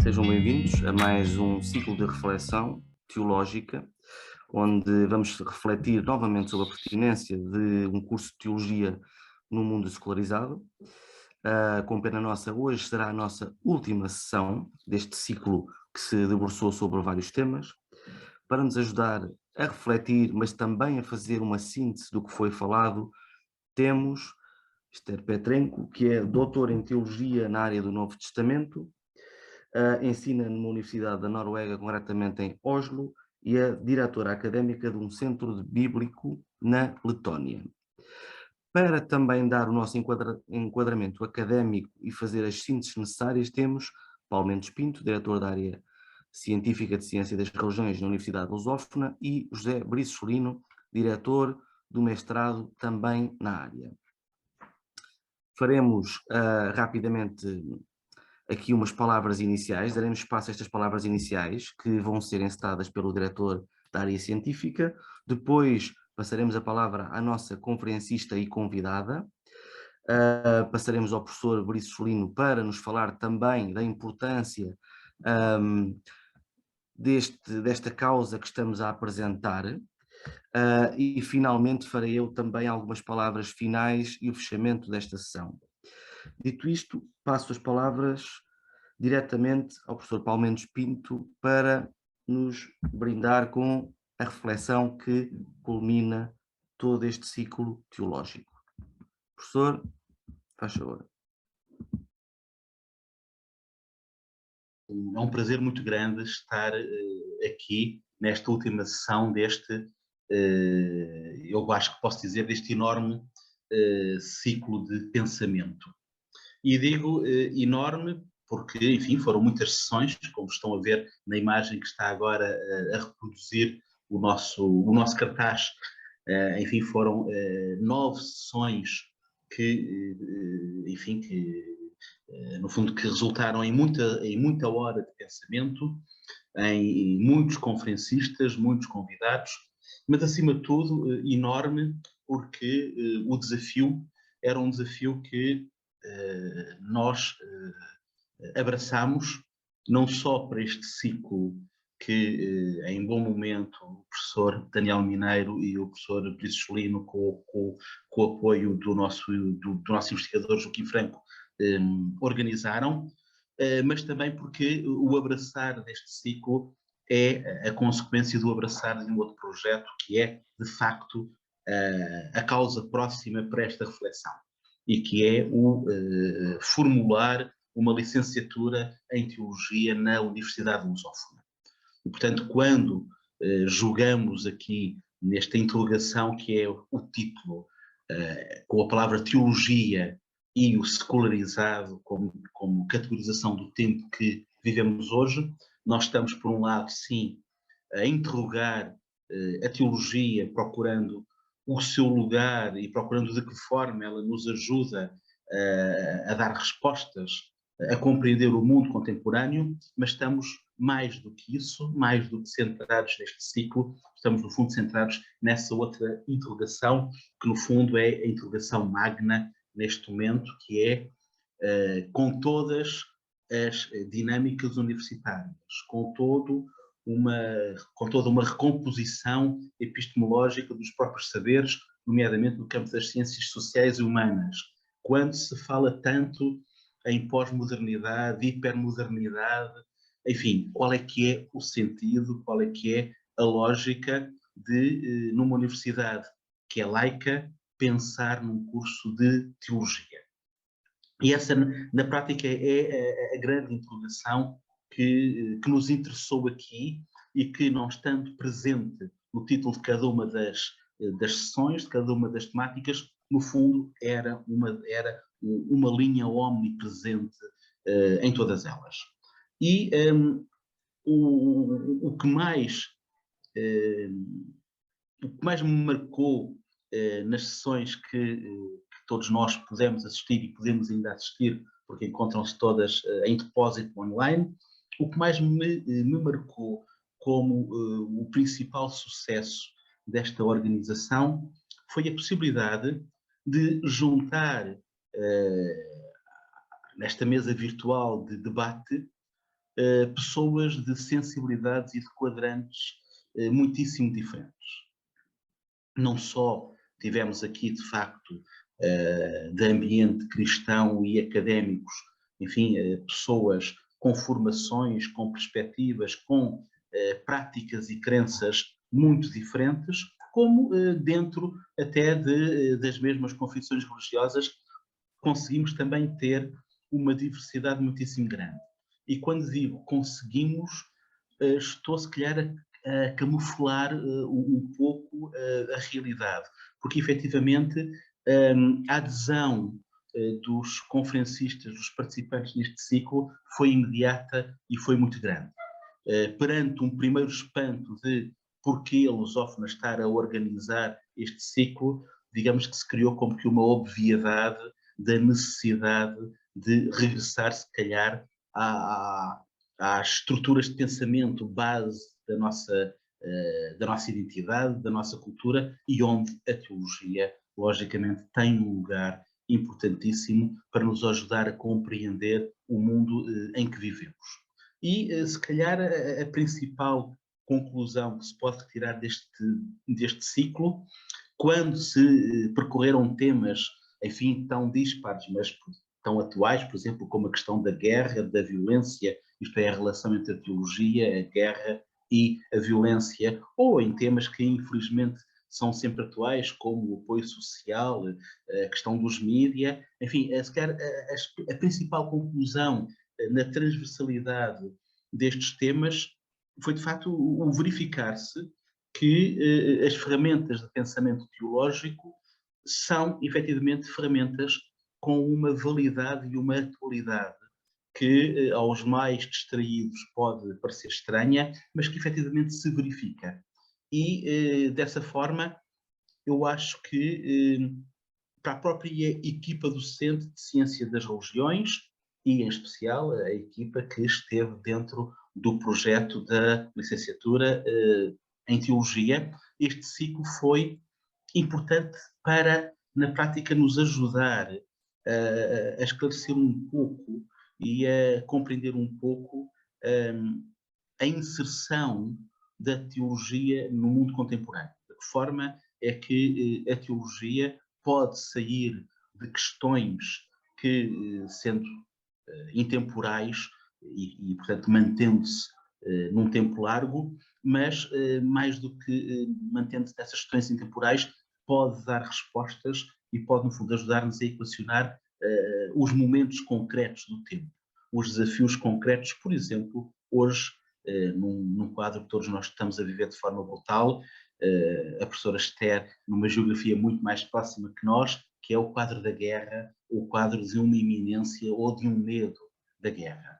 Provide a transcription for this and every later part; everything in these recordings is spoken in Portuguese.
Sejam bem-vindos a mais um ciclo de reflexão teológica, onde vamos refletir novamente sobre a pertinência de um curso de teologia no mundo secularizado. Com pena nossa, hoje será a nossa última sessão deste ciclo que se debruçou sobre vários temas, para nos ajudar a refletir, mas também a fazer uma síntese do que foi falado. Temos Esther Petrenko, que é doutor em teologia na área do Novo Testamento, ensina numa universidade da Noruega, concretamente em Oslo, e é diretora académica de um centro bíblico na Letónia. Para também dar o nosso enquadramento académico e fazer as sínteses necessárias, temos Paulo Mendes Pinto, diretor da área científica de Ciência das Religiões na Universidade Lusófona, e José Briçolino, diretor do mestrado também na área. Faremos rapidamente aqui umas palavras iniciais, daremos espaço a estas palavras iniciais, que vão ser encetadas pelo diretor da área científica. Depois passaremos a palavra à nossa conferencista e convidada. Passaremos ao professor Briçolino para nos falar também da importância desta causa que estamos a apresentar. E finalmente farei eu também algumas palavras finais e o fechamento desta sessão. Dito isto, passo as palavras diretamente ao professor Paulo Mendes Pinto para nos brindar com a reflexão que culmina todo este ciclo teológico. Professor, faz favor. É um prazer muito grande estar aqui nesta última sessão deste, eu acho que posso dizer, deste enorme ciclo de pensamento. E digo enorme porque, enfim, foram muitas sessões, como estão a ver na imagem que está agora a reproduzir o nosso cartaz. Enfim, foram 9 sessões que, enfim, no fundo, que resultaram em muita hora de pensamento, em muitos conferencistas, muitos convidados, mas, acima de tudo, enorme, porque o desafio era um desafio que nós abraçamos, não só para este ciclo que, em bom momento, o professor Daniel Mineiro e o professor Briçolino, com o apoio do nosso investigador Joaquim Franco, organizaram, mas também porque o abraçar deste ciclo é a consequência do abraçar de um outro projeto, que é, de facto, a causa próxima para esta reflexão, e que é o formular uma licenciatura em Teologia na Universidade Lusófona. E, portanto, quando julgamos aqui nesta interrogação, que é o título, com a palavra teologia e o secularizado como categorização do tempo que vivemos hoje, nós estamos, por um lado, sim, a interrogar a teologia, procurando o seu lugar e procurando de que forma ela nos ajuda a dar respostas, a compreender o mundo contemporâneo, mas estamos mais do que isso, mais do que centrados neste ciclo, estamos, no fundo, centrados nessa outra interrogação, que, no fundo, é a interrogação magna neste momento, que é com todas as dinâmicas universitárias, com toda uma recomposição epistemológica dos próprios saberes, nomeadamente no campo das ciências sociais e humanas. Quando se fala tanto em pós-modernidade, hipermodernidade, enfim, qual é que é o sentido, qual é que é a lógica de, numa universidade que é laica, pensar num curso de teologia? E essa, na prática, é a grande interrogação que nos interessou aqui e que, não estando presente no título de cada uma das sessões, de cada uma das temáticas, no fundo era uma linha omnipresente em todas elas. E o que mais me marcou nas sessões que todos nós pudemos assistir e podemos ainda assistir, porque encontram-se todas em depósito online, o que mais me marcou como o principal sucesso desta organização foi a possibilidade de juntar nesta mesa virtual de debate pessoas de sensibilidades e de quadrantes muitíssimo diferentes. Não só tivemos aqui, de facto, de ambiente cristão e académicos, enfim, pessoas com formações, com perspectivas, com práticas e crenças muito diferentes, como dentro até das mesmas confissões religiosas, conseguimos também ter uma diversidade muitíssimo grande. E quando digo conseguimos, estou se calhar a camuflar um pouco a realidade, porque efetivamente a adesão dos conferencistas, dos participantes neste ciclo, foi imediata e foi muito grande. Perante um primeiro espanto de porquê a Lusófona estar a organizar este ciclo, digamos que se criou como que uma obviedade da necessidade de regressar, se calhar, às estruturas de pensamento base da nossa identidade, da nossa cultura, e onde a teologia, logicamente, tem um lugar importantíssimo para nos ajudar a compreender o mundo em que vivemos. E, se calhar, a principal conclusão que se pode retirar deste ciclo, quando se percorreram temas, enfim, tão dispares, mas tão atuais, por exemplo, como a questão da guerra, da violência, isto é, a relação entre a teologia, a guerra e a violência, ou em temas que, infelizmente, são sempre atuais, como o apoio social, a questão dos mídia, enfim, se calhar a principal conclusão na transversalidade destes temas foi, de facto, o verificar-se que as ferramentas de pensamento teológico são, efetivamente, ferramentas com uma validade e uma atualidade que aos mais distraídos pode parecer estranha, mas que efetivamente se verifica. E, dessa forma, eu acho que para a própria equipa docente de Ciência das Religiões, e em especial a equipa que esteve dentro do projeto da licenciatura em Teologia, este ciclo foi importante para, na prática, nos ajudar a esclarecer um pouco e a compreender um pouco a inserção da teologia no mundo contemporâneo. De que forma é que a teologia pode sair de questões que, sendo intemporais e, portanto, mantendo-se num tempo largo, mas, mais do que mantendo-se nessas questões intemporais, pode dar respostas e pode, no fundo, ajudar-nos a equacionar os momentos concretos do tempo, os desafios concretos, por exemplo, hoje, num quadro que todos nós estamos a viver de forma brutal, a professora Esther, numa geografia muito mais próxima que nós, que é o quadro da guerra, o quadro de uma iminência ou de um medo da guerra.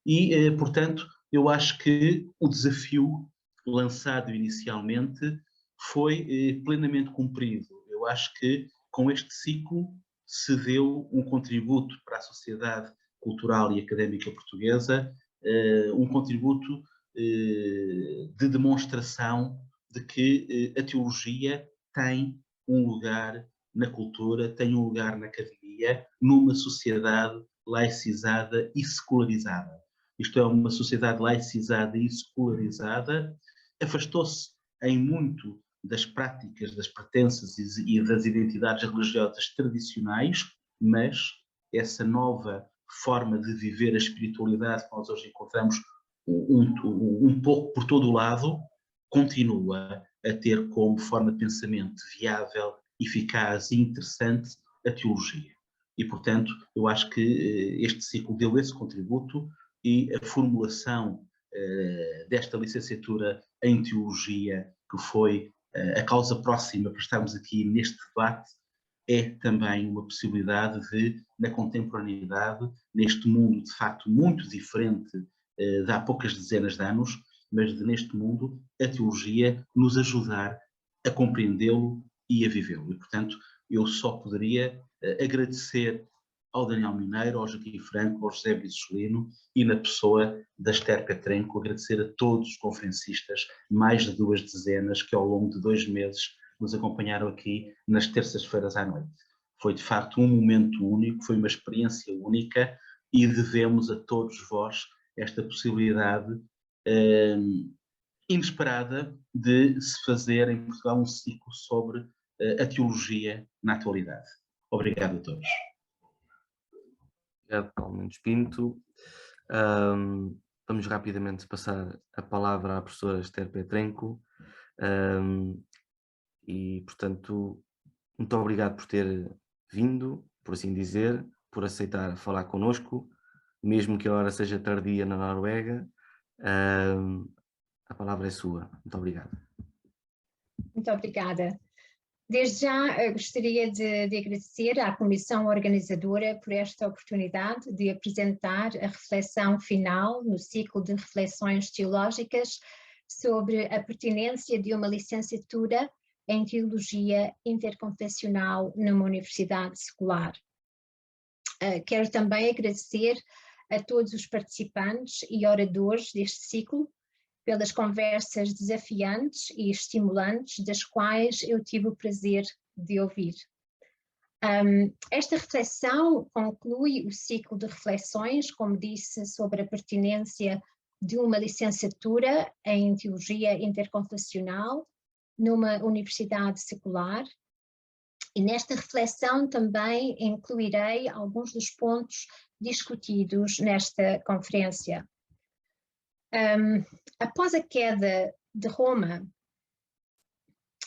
E, portanto, eu acho que o desafio lançado inicialmente foi plenamente cumprido. Eu acho que com este ciclo se deu um contributo para a sociedade cultural e académica portuguesa, um contributo de demonstração de que a teologia tem um lugar na cultura, tem um lugar na academia, numa sociedade laicizada e secularizada. Isto é, uma sociedade laicizada e secularizada afastou-se em muito das práticas, das pertenças e das identidades religiosas tradicionais, mas essa nova forma de viver a espiritualidade que nós hoje encontramos um pouco por todo o lado, continua a ter como forma de pensamento viável, eficaz e interessante a teologia. E, portanto, eu acho que este ciclo deu esse contributo e a formulação desta licenciatura em teologia, que foi a causa próxima para estarmos aqui neste debate, é também uma possibilidade de, na contemporaneidade, neste mundo de facto muito diferente de há poucas dezenas de anos, mas de neste mundo, a teologia nos ajudar a compreendê-lo e a vivê-lo. E, portanto, eu só poderia agradecer ao Daniel Mineiro, ao Joaquim Franco, ao José Brisolino e, na pessoa da Esther Petrenco, agradecer a todos os conferencistas, mais de 2 dezenas, que ao longo de 2 meses nos acompanharam aqui nas terças-feiras à noite. Foi de facto um momento único, foi uma experiência única e devemos a todos vós esta possibilidade inesperada de se fazer em Portugal um ciclo sobre a teologia na atualidade. Obrigado a todos. Obrigado, Paulo Mendes Pinto. Vamos rapidamente passar a palavra à professora Esther Petrenko. E, portanto, muito obrigado por ter vindo, por assim dizer, por aceitar falar connosco, mesmo que a hora seja tardia na Noruega. A palavra é sua. Muito obrigado. Muito obrigada. Desde já gostaria de agradecer à comissão organizadora por esta oportunidade de apresentar a reflexão final no ciclo de reflexões teológicas sobre a pertinência de uma licenciatura em Teologia Interconfessional numa universidade secular. Quero também agradecer a todos os participantes e oradores deste ciclo pelas conversas desafiantes e estimulantes das quais eu tive o prazer de ouvir. Esta reflexão conclui o ciclo de reflexões, como disse, sobre a pertinência de uma licenciatura em Teologia Interconfessional numa universidade secular. E nesta reflexão também incluirei alguns dos pontos discutidos nesta conferência. Após a queda de Roma,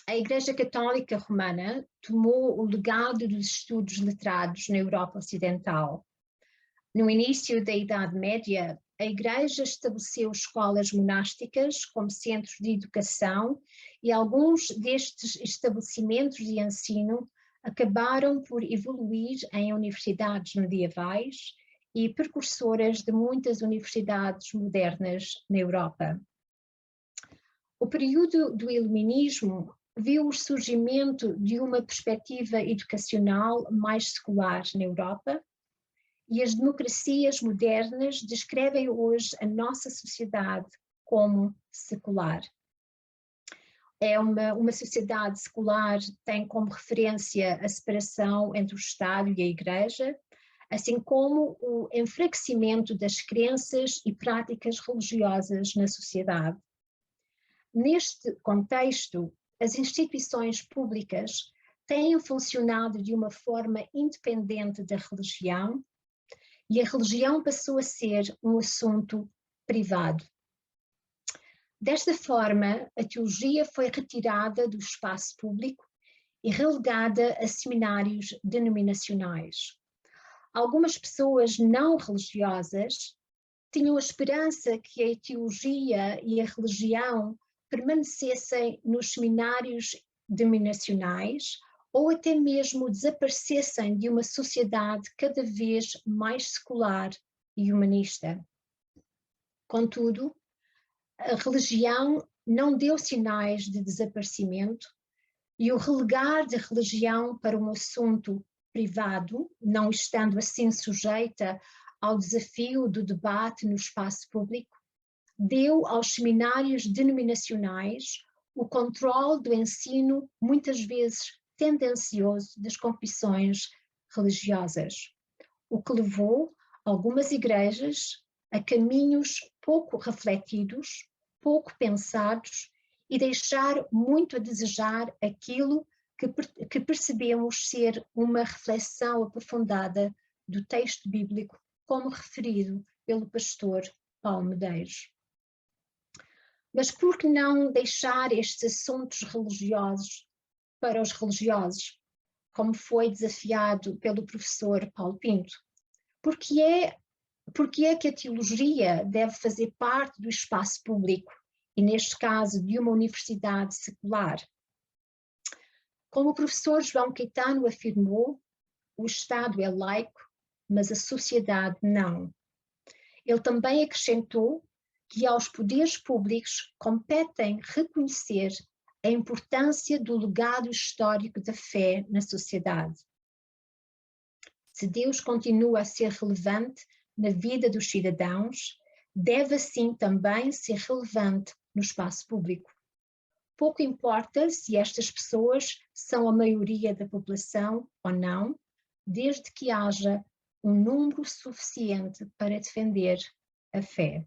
a Igreja Católica Romana tomou o legado dos estudos letrados na Europa Ocidental. No início da Idade Média, a Igreja estabeleceu escolas monásticas como centros de educação e alguns destes estabelecimentos de ensino acabaram por evoluir em universidades medievais e precursoras de muitas universidades modernas na Europa. O período do Iluminismo viu o surgimento de uma perspectiva educacional mais secular na Europa, e as democracias modernas descrevem hoje a nossa sociedade como secular. Uma sociedade secular tem como referência a separação entre o Estado e a Igreja, assim como o enfraquecimento das crenças e práticas religiosas na sociedade. Neste contexto, as instituições públicas têm funcionado de uma forma independente da religião e a religião passou a ser um assunto privado. Desta forma, a teologia foi retirada do espaço público e relegada a seminários denominacionais. Algumas pessoas não religiosas tinham a esperança que a teologia e a religião permanecessem nos seminários denominacionais ou até mesmo desaparecessem de uma sociedade cada vez mais secular e humanista. Contudo, a religião não deu sinais de desaparecimento e o relegar da religião para um assunto privado, não estando assim sujeita ao desafio do debate no espaço público, deu aos seminários denominacionais o controle do ensino, muitas vezes tendencioso, das confissões religiosas, o que levou algumas igrejas a caminhos pouco refletidos, pouco pensados e deixar muito a desejar aquilo que percebemos ser uma reflexão aprofundada do texto bíblico, como referido pelo pastor Paulo Medeiros. Mas por que não deixar estes assuntos religiosos para os religiosos, como foi desafiado pelo professor Paulo Pinto? Porque é que a teologia deve fazer parte do espaço público, e neste caso de uma universidade secular? Como o professor João Caetano afirmou, o Estado é laico, mas a sociedade não. Ele também acrescentou que aos poderes públicos competem reconhecer a importância do legado histórico da fé na sociedade. Se Deus continua a ser relevante na vida dos cidadãos, deve assim também ser relevante no espaço público. Pouco importa se estas pessoas são a maioria da população ou não, desde que haja um número suficiente para defender a fé.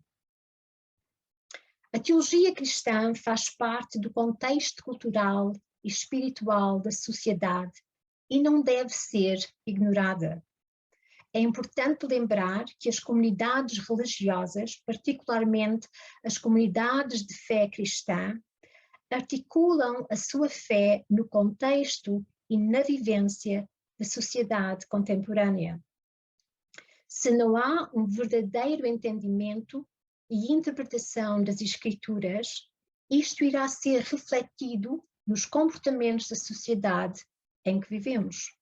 A teologia cristã faz parte do contexto cultural e espiritual da sociedade e não deve ser ignorada. É importante lembrar que as comunidades religiosas, particularmente as comunidades de fé cristã, articulam a sua fé no contexto e na vivência da sociedade contemporânea. Se não há um verdadeiro entendimento e interpretação das Escrituras, isto irá ser refletido nos comportamentos da sociedade em que vivemos.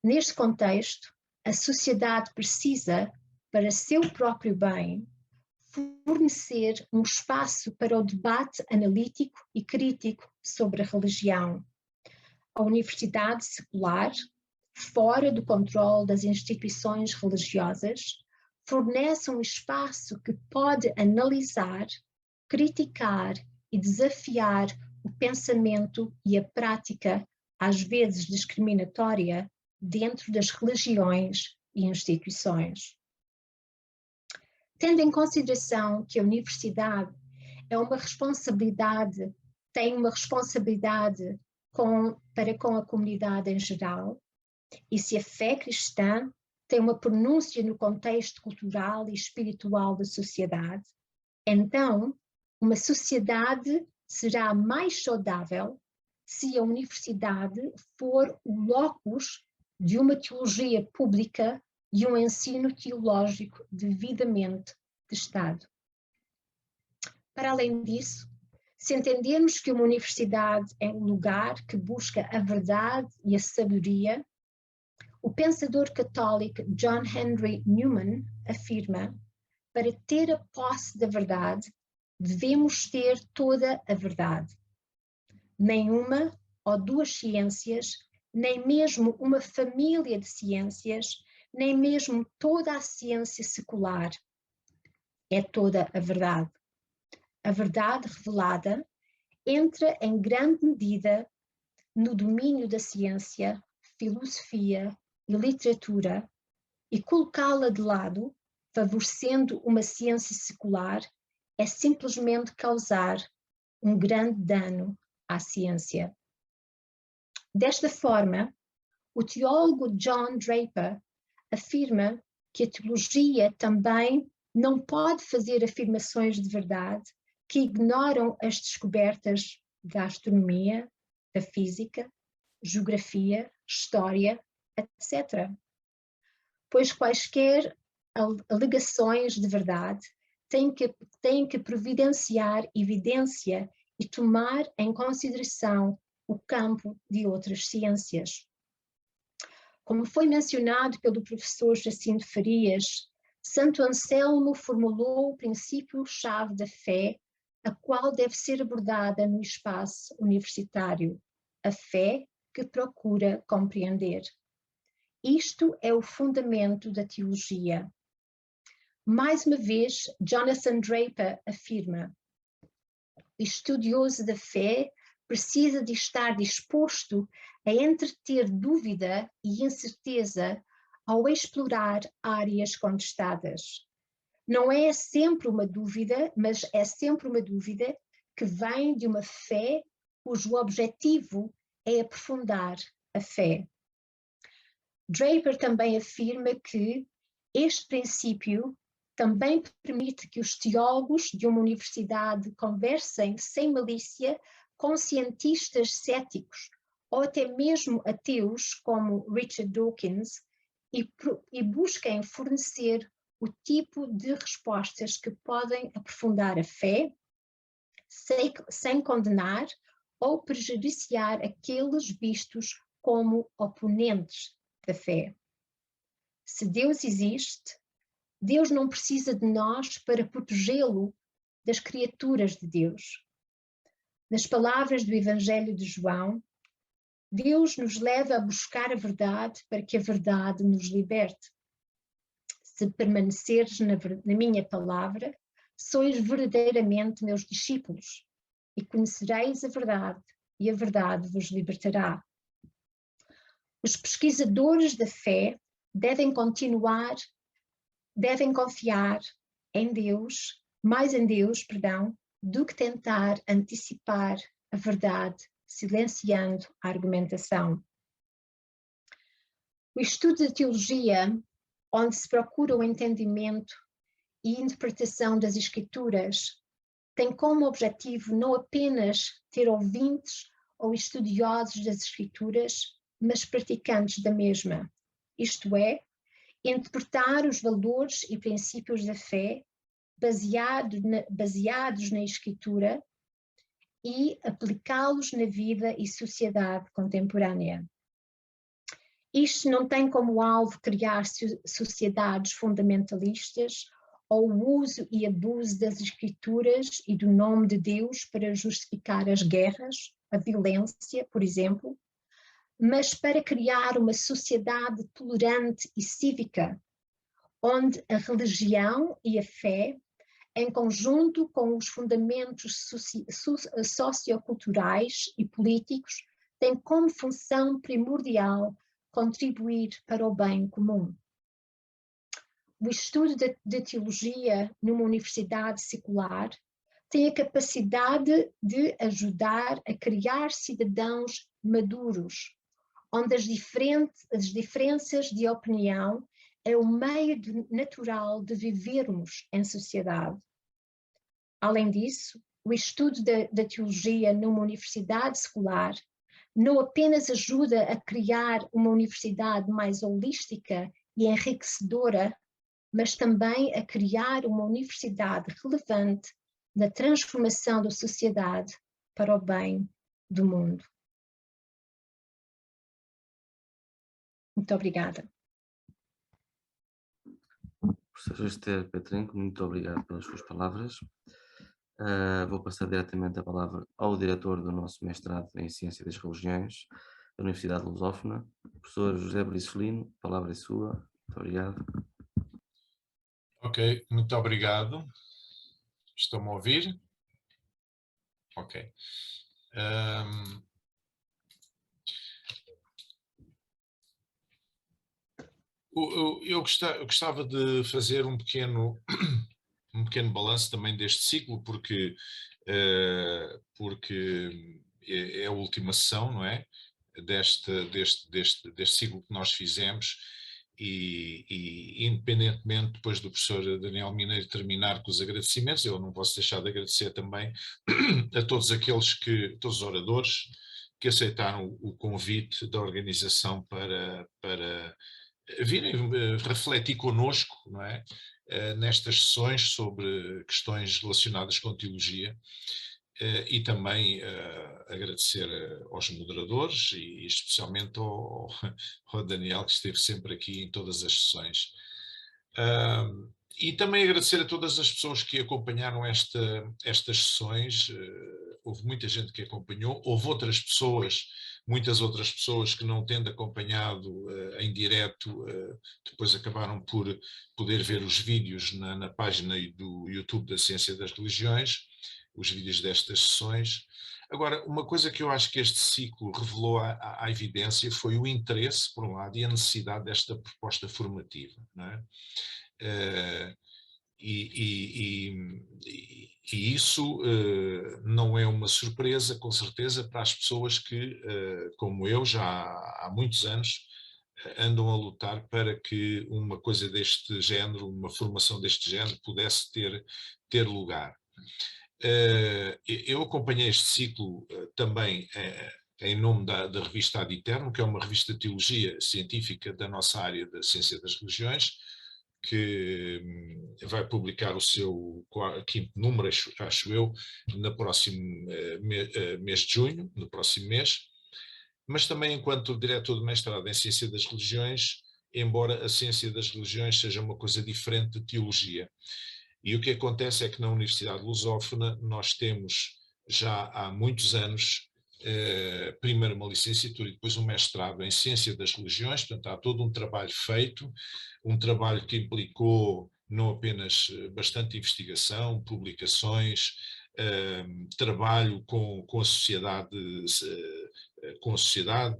Neste contexto, a sociedade precisa, para seu próprio bem, fornecer um espaço para o debate analítico e crítico sobre a religião. A universidade secular, fora do controle das instituições religiosas, fornece um espaço que pode analisar, criticar e desafiar o pensamento e a prática, às vezes discriminatória, dentro das religiões e instituições. Tendo em consideração que a universidade tem uma responsabilidade para com a comunidade em geral, e se a fé cristã tem uma pronúncia no contexto cultural e espiritual da sociedade, então uma sociedade será mais saudável se a universidade for o locus de uma teologia pública e um ensino teológico devidamente testado. Para além disso, se entendermos que uma universidade é um lugar que busca a verdade e a sabedoria, o pensador católico John Henry Newman afirma: para ter a posse da verdade, devemos ter toda a verdade. Nem uma ou duas ciências, nem mesmo uma família de ciências, nem mesmo toda a ciência secular é toda a verdade. A verdade revelada entra em grande medida no domínio da ciência, filosofia e literatura, e colocá-la de lado, favorecendo uma ciência secular, é simplesmente causar um grande dano à ciência. Desta forma, o teólogo John Draper afirma que a teologia também não pode fazer afirmações de verdade que ignoram as descobertas da astronomia, da física, geografia, história, etc. Pois quaisquer alegações de verdade têm que providenciar evidência e tomar em consideração o campo de outras ciências. Como foi mencionado pelo professor Jacinto Farias, Santo Anselmo formulou o princípio-chave da fé, a qual deve ser abordada no espaço universitário: a fé que procura compreender. Isto é o fundamento da teologia. Mais uma vez, Jonathan Draper afirma: o estudioso da fé precisa de estar disposto a entreter dúvida e incerteza ao explorar áreas contestadas. Não é sempre uma dúvida, mas é sempre uma dúvida que vem de uma fé cujo objetivo é aprofundar a fé. Draper também afirma que este princípio também permite que os teólogos de uma universidade conversem sem malícia com cientistas céticos ou até mesmo ateus como Richard Dawkins e busquem fornecer o tipo de respostas que podem aprofundar a fé sem condenar ou prejudiciar aqueles vistos como oponentes da fé. Se Deus existe, Deus não precisa de nós para protegê-lo das criaturas de Deus. Nas palavras do Evangelho de João, Deus nos leva a buscar a verdade para que a verdade nos liberte. Se permaneceres na minha palavra, sois verdadeiramente meus discípulos e conhecereis a verdade, e a verdade vos libertará. Os pesquisadores da fé devem confiar mais em Deus, perdão, do que tentar antecipar a verdade, silenciando a argumentação. O estudo da teologia, onde se procura o entendimento e interpretação das Escrituras, tem como objetivo não apenas ter ouvintes ou estudiosos das Escrituras, mas praticantes da mesma, isto é, interpretar os valores e princípios da fé baseados na Escritura e aplicá-los na vida e sociedade contemporânea. Isto não tem como alvo criar sociedades fundamentalistas ou o uso e abuso das Escrituras e do nome de Deus para justificar as guerras, a violência, por exemplo, mas para criar uma sociedade tolerante e cívica, onde a religião e a fé, em conjunto com os fundamentos socioculturais e políticos, têm como função primordial contribuir para o bem comum. O estudo de teologia numa universidade secular tem a capacidade de ajudar a criar cidadãos maduros, onde as diferenças de opinião é o meio natural de vivermos em sociedade. Além disso, o estudo da teologia numa universidade secular não apenas ajuda a criar uma universidade mais holística e enriquecedora, mas também a criar uma universidade relevante na transformação da sociedade para o bem do mundo. Muito obrigada. Professor Esther Petrenko, muito obrigado pelas suas palavras. Vou passar diretamente a palavra ao diretor do nosso mestrado em Ciência das Religiões, da Universidade Lusófona, professor José Bricelino, a palavra é sua. Muito obrigado. Ok, muito obrigado. Estão-me a ouvir? Ok. Eu gostava de fazer um pequeno balanço também deste ciclo, porque é a última sessão, não é? Deste ciclo que nós fizemos, e independentemente depois do professor Daniel Mineiro terminar com os agradecimentos, eu não posso deixar de agradecer também a todos todos os oradores que aceitaram o convite da organização para virem refletir connosco, não é? Nestas sessões sobre questões relacionadas com teologia, e também agradecer aos moderadores e especialmente ao Daniel, que esteve sempre aqui em todas as sessões. E também agradecer a todas as pessoas que acompanharam estas sessões. Houve muita gente que acompanhou, houve muitas outras pessoas que, não tendo acompanhado em direto, depois acabaram por poder ver os vídeos na página do YouTube da Ciência das Religiões, os vídeos destas sessões. Agora, uma coisa que eu acho que este ciclo revelou à evidência foi o interesse, por um lado, e a necessidade desta proposta formativa, não é? E isso não é uma surpresa, com certeza, para as pessoas que, como eu, já há muitos anos, andam a lutar para que uma coisa deste género, uma formação deste género, pudesse ter lugar. Eu acompanhei este ciclo também em nome da revista Ad Eternum, que é uma revista de teologia científica da nossa área da Ciência das Religiões, que vai publicar o seu quinto número, acho eu, no próximo mês de junho, no próximo mês. Mas também, enquanto diretor de mestrado em Ciência das Religiões, embora a Ciência das Religiões seja uma coisa diferente de teologia. E o que acontece é que na Universidade Lusófona nós temos já há muitos anos primeiro uma licenciatura e depois um mestrado em Ciência das Religiões. Portanto, há todo um trabalho feito, um trabalho que implicou não apenas bastante investigação, publicações, trabalho com a sociedade,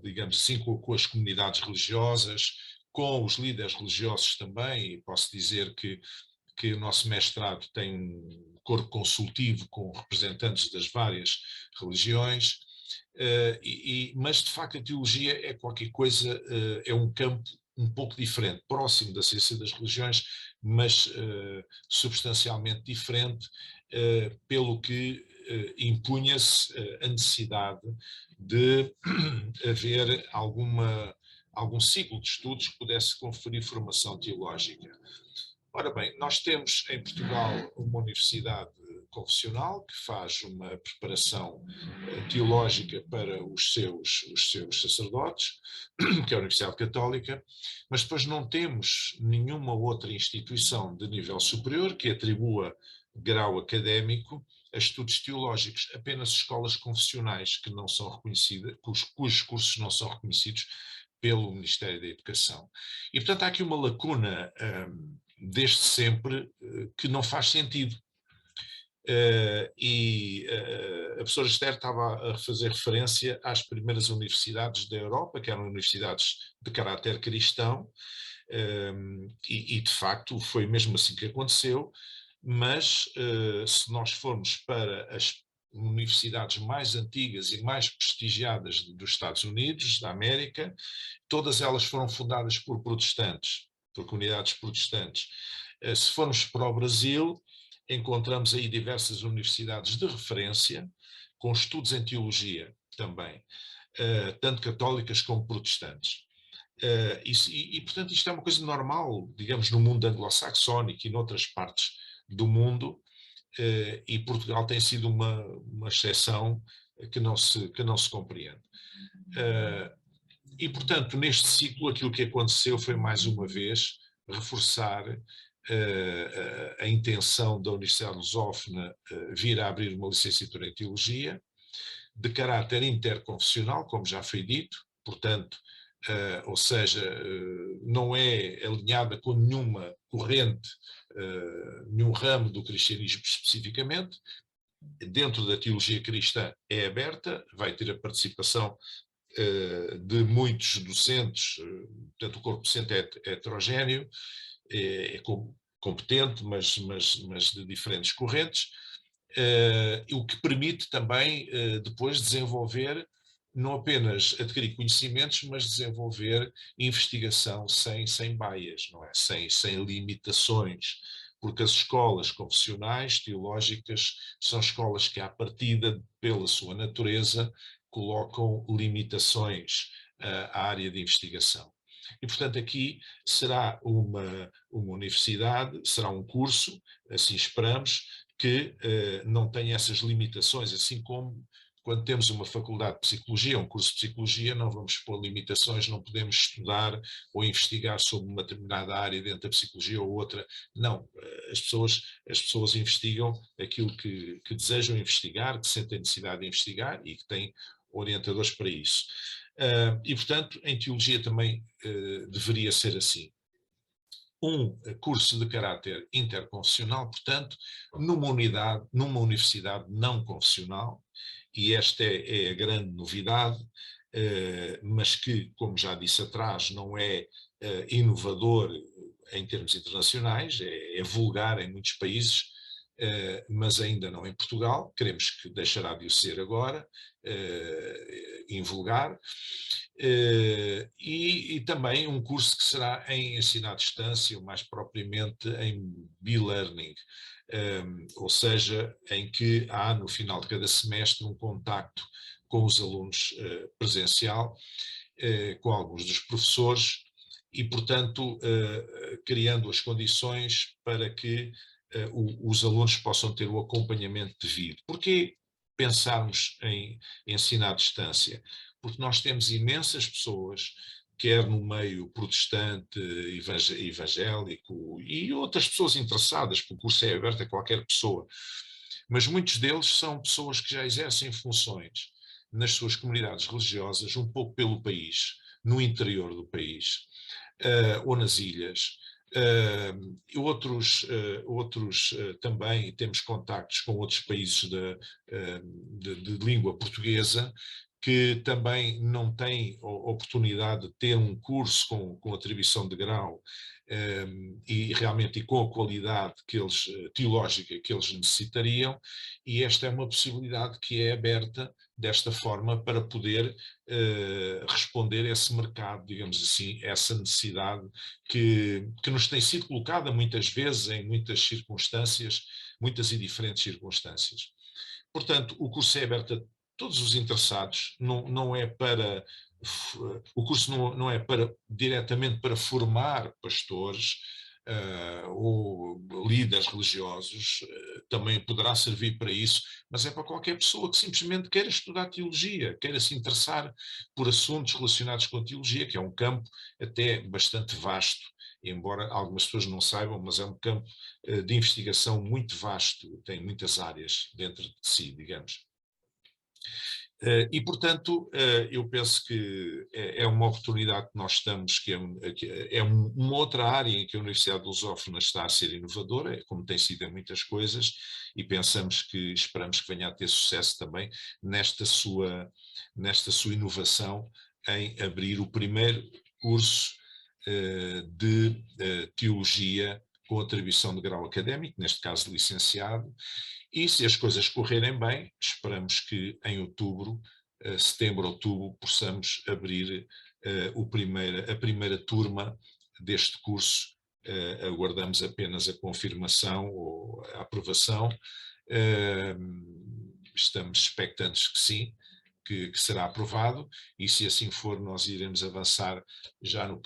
digamos assim, com as comunidades religiosas, com os líderes religiosos também, e posso dizer que que o nosso mestrado tem um corpo consultivo com representantes das várias religiões, mas de facto a teologia é qualquer coisa, é um campo um pouco diferente, próximo da ciência das religiões, mas substancialmente diferente, pelo que impunha-se a necessidade de haver algum ciclo de estudos que pudesse conferir formação teológica. Ora bem, nós temos em Portugal uma universidade confessional que faz uma preparação teológica para os seus sacerdotes, que é a Universidade Católica, mas depois não temos nenhuma outra instituição de nível superior que atribua grau académico a estudos teológicos, apenas escolas confessionais que não são reconhecidas, cujos cursos não são reconhecidos pelo Ministério da Educação. E, portanto, há aqui uma lacuna desde sempre que não faz sentido. A professora Esther estava a fazer referência às primeiras universidades da Europa, que eram universidades de caráter cristão, e de facto foi mesmo assim que aconteceu, mas se nós formos para as universidades mais antigas e mais prestigiadas dos Estados Unidos, da América, todas elas foram fundadas por protestantes, por comunidades protestantes. Se formos para o Brasil, encontramos aí diversas universidades de referência, com estudos em teologia também, tanto católicas como protestantes. Portanto, isto é uma coisa normal, digamos, no mundo anglo-saxónico e noutras partes do mundo, e Portugal tem sido uma exceção que não se compreende. E, portanto, neste ciclo, aquilo que aconteceu foi, mais uma vez, reforçar a intenção da Universidade Lusófona vir a abrir uma licenciatura em Teologia, de caráter interconfessional, como já foi dito, portanto, ou seja, não é alinhada com nenhuma corrente, nenhum ramo do cristianismo especificamente. Dentro da teologia cristã é aberta, vai ter a participação de muitos docentes, portanto o corpo docente é heterogéneo, é competente, mas de diferentes correntes, o que permite também depois desenvolver, não apenas adquirir conhecimentos, mas desenvolver investigação sem baias, não é? Sem limitações, porque as escolas confessionais, teológicas, são escolas que, à partida, pela sua natureza, colocam limitações à área de investigação. E, portanto, aqui será uma universidade, será um curso, assim esperamos, que não tenha essas limitações, assim como quando temos uma faculdade de psicologia, um curso de psicologia, não vamos pôr limitações, não podemos estudar ou investigar sobre uma determinada área dentro da psicologia ou outra. Não, as pessoas investigam aquilo que desejam investigar, que sentem necessidade de investigar e que têm orientadores para isso. E, portanto, em teologia também deveria ser assim. Um curso de caráter interconfessional, portanto, numa universidade não confessional, e esta é a grande novidade, mas que, como já disse atrás, não é inovador em termos internacionais, é vulgar em muitos países, mas ainda não em Portugal. Queremos que deixará de o ser agora, invulgar. E também um curso que será em ensino à distância, ou mais propriamente em e-learning, ou seja, em que há no final de cada semestre um contacto com os alunos presencial, com alguns dos professores e, portanto, criando as condições para que os alunos possam ter o acompanhamento devido. Porquê pensarmos em ensino à distância? Porque nós temos imensas pessoas, quer no meio protestante, evangélico e outras pessoas interessadas, porque o curso é aberto a qualquer pessoa, mas muitos deles são pessoas que já exercem funções nas suas comunidades religiosas, um pouco pelo país, no interior do país, ou nas ilhas. Outros também temos contactos com outros países de língua portuguesa que também não têm oportunidade de ter um curso com atribuição de grau e realmente com a qualidade teológica que eles necessitariam, e esta é uma possibilidade que é aberta desta forma para poder responder a esse mercado, digamos assim, essa necessidade que nos tem sido colocada muitas vezes em muitas circunstâncias, muitas e diferentes circunstâncias. Portanto, o curso é aberto a todos os interessados, não é para, o curso não é diretamente para formar pastores ou líderes religiosos, também poderá servir para isso, mas é para qualquer pessoa que simplesmente queira estudar teologia, queira se interessar por assuntos relacionados com a teologia, que é um campo até bastante vasto, embora algumas pessoas não saibam, mas é um campo de investigação muito vasto, tem muitas áreas dentro de si, digamos. E, portanto, eu penso que é uma oportunidade que nós estamos, que é uma outra área em que a Universidade de Lusófona está a ser inovadora, como tem sido em muitas coisas, e esperamos que venha a ter sucesso também nesta sua inovação em abrir o primeiro curso de teologia com atribuição de grau académico, neste caso de licenciado, e se as coisas correrem bem, esperamos que em outubro, setembro, outubro, possamos abrir a primeira turma deste curso. Aguardamos apenas a confirmação ou a aprovação. Estamos expectantes que sim, que será aprovado, e se assim for nós iremos avançar já no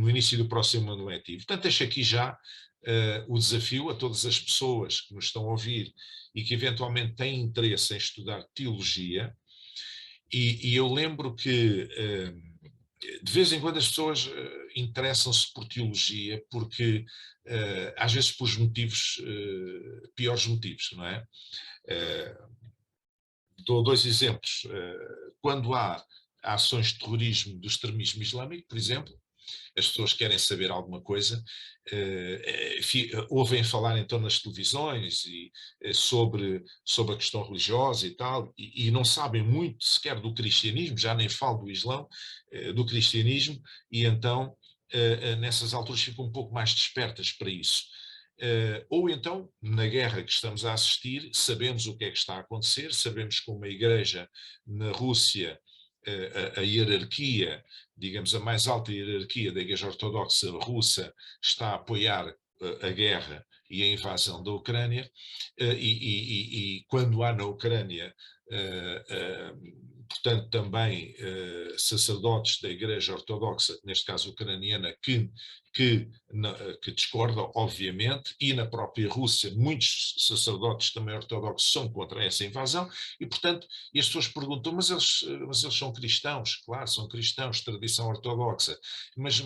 início do próximo ano letivo. Portanto, deixo aqui já o desafio a todas as pessoas que nos estão a ouvir e que eventualmente têm interesse em estudar teologia, e eu lembro que de vez em quando as pessoas interessam-se por teologia porque às vezes por motivos, piores motivos, não é? Dou dois exemplos. Quando há ações de terrorismo do extremismo islâmico, por exemplo, as pessoas querem saber alguma coisa, ouvem falar então nas televisões sobre a questão religiosa e tal, e não sabem muito sequer do cristianismo, já nem falo do Islão, do cristianismo, e então nessas alturas ficam um pouco mais despertas para isso. Ou então, na guerra que estamos a assistir, sabemos o que é que está a acontecer, sabemos como a Igreja na Rússia, a hierarquia, digamos, a mais alta hierarquia da Igreja Ortodoxa Russa está a apoiar a guerra e a invasão da Ucrânia, e quando há na Ucrânia, portanto, também sacerdotes da Igreja Ortodoxa, neste caso ucraniana, que discordam, obviamente, e na própria Rússia muitos sacerdotes também ortodoxos são contra essa invasão, e portanto, as pessoas perguntam, mas eles são cristãos? Claro, são cristãos, tradição ortodoxa, mas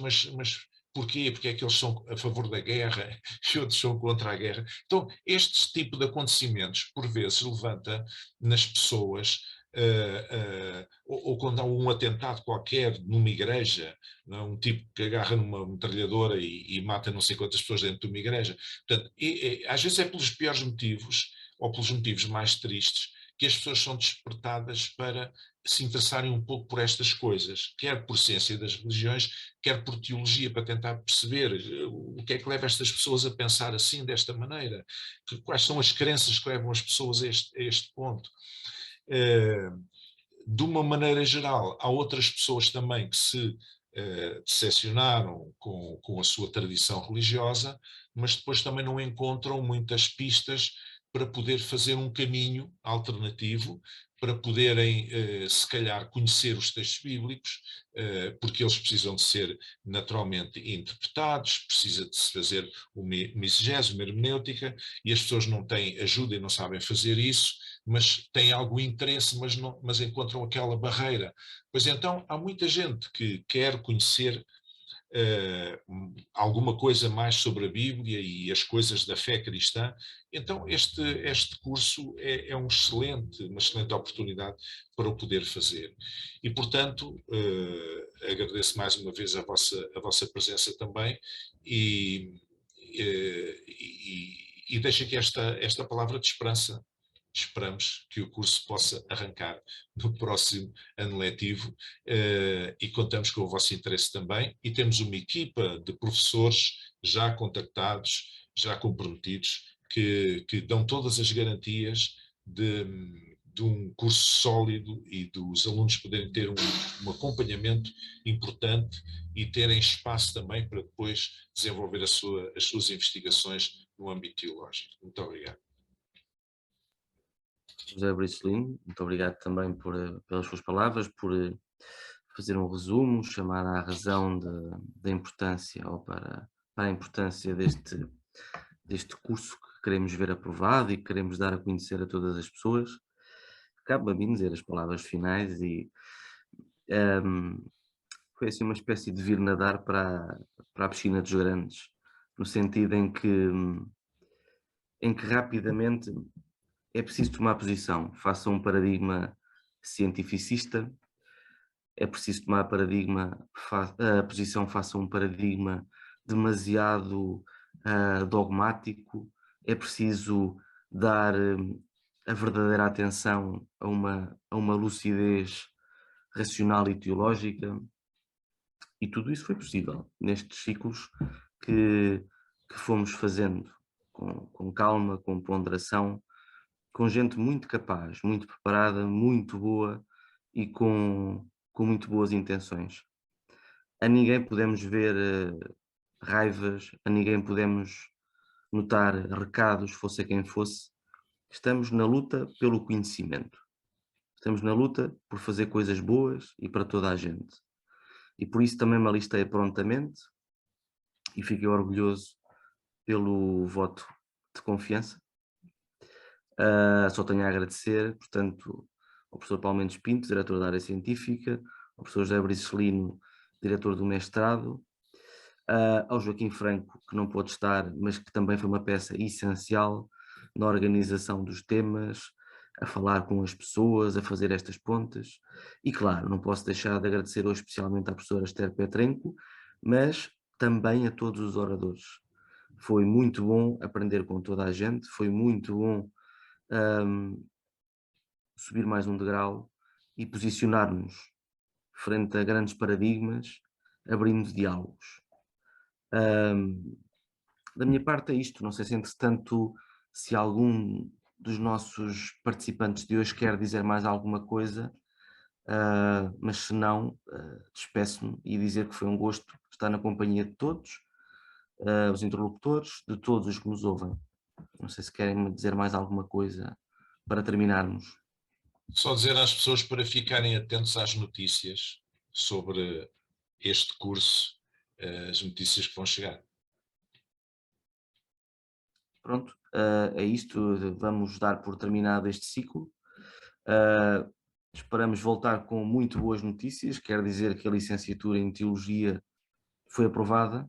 porquê? Porque é que eles são a favor da guerra e outros são contra a guerra? Então, este tipo de acontecimentos, por vezes, levanta nas pessoas, ou quando há um atentado qualquer numa igreja, não é? Um tipo que agarra numa metralhadora e mata não sei quantas pessoas dentro de uma igreja. Portanto, às vezes é pelos piores motivos, ou pelos motivos mais tristes, que as pessoas são despertadas para se interessarem um pouco por estas coisas, quer por ciência das religiões, quer por teologia, para tentar perceber o que é que leva estas pessoas a pensar assim, desta maneira, quais são as crenças que levam as pessoas a este ponto. De uma maneira geral, há outras pessoas também que se decepcionaram com a sua tradição religiosa, mas depois também não encontram muitas pistas para poder fazer um caminho alternativo, para poderem, se calhar, conhecer os textos bíblicos, porque eles precisam de ser naturalmente interpretados, precisa de se fazer uma exegese, uma hermenêutica, e as pessoas não têm ajuda e não sabem fazer isso, mas têm algum interesse, mas encontram aquela barreira. Pois então, há muita gente que quer conhecer alguma coisa mais sobre a Bíblia e as coisas da fé cristã. Então este curso é uma excelente oportunidade para o poder fazer. E, portanto, agradeço mais uma vez a vossa presença também e deixo aqui esta palavra de esperança esperamos que o curso possa arrancar no próximo ano letivo e contamos com o vosso interesse também, e temos uma equipa de professores já contactados, já comprometidos, que dão todas as garantias de um curso sólido e dos alunos poderem ter um acompanhamento importante e terem espaço também para depois desenvolver as suas investigações no âmbito teológico. Muito obrigado. José Bricelino, muito obrigado também pelas suas palavras, por fazer um resumo, chamar à razão da importância, ou para a importância deste curso que queremos ver aprovado e que queremos dar a conhecer a todas as pessoas. Cabe a mim dizer as palavras finais e foi assim uma espécie de vir nadar para a piscina dos grandes, no sentido em que rapidamente é preciso tomar posição face a um paradigma cientificista, é preciso tomar posição face a um paradigma demasiado dogmático, é preciso dar a verdadeira atenção a uma lucidez racional e teológica, e tudo isso foi possível nestes ciclos que fomos fazendo com calma, com ponderação, com gente muito capaz, muito preparada, muito boa e com muito boas intenções. A ninguém podemos ver raivas, a ninguém podemos notar recados, fosse a quem fosse. Estamos na luta pelo conhecimento. Estamos na luta por fazer coisas boas e para toda a gente. E por isso também me alistei prontamente e fiquei orgulhoso pelo voto de confiança. Só tenho a agradecer, portanto, ao professor Paulo Mendes Pinto, diretor da área científica, ao professor José Bricelino, diretor do mestrado, ao Joaquim Franco, que não pôde estar, mas que também foi uma peça essencial na organização dos temas, a falar com as pessoas, a fazer estas pontes, e claro, não posso deixar de agradecer hoje especialmente à professora Esther Petrenco, mas também a todos os oradores. Foi muito bom aprender com toda a gente, foi muito bom subir mais um degrau e posicionar-nos frente a grandes paradigmas, abrindo diálogos. Da minha parte é isto, não sei se entretanto se algum dos nossos participantes de hoje quer dizer mais alguma coisa, mas se não, despeço-me e dizer que foi um gosto estar na companhia de todos, os interlocutores, de todos os que nos ouvem. Não sei se querem dizer mais alguma coisa para terminarmos. Só dizer às pessoas para ficarem atentos às notícias sobre este curso, as notícias que vão chegar. Pronto, é isto, vamos dar por terminado este ciclo. Esperamos voltar com muito boas notícias, quer dizer que a licenciatura em Teologia foi aprovada.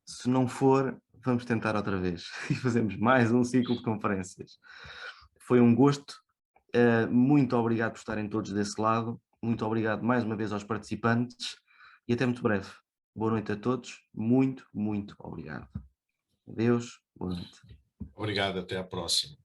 Se não for, vamos tentar outra vez e fazemos mais um ciclo de conferências. Foi um gosto, muito obrigado por estarem todos desse lado, muito obrigado mais uma vez aos participantes e até muito breve. Boa noite a todos, muito, muito obrigado. Adeus, boa noite. Obrigado, até à próxima.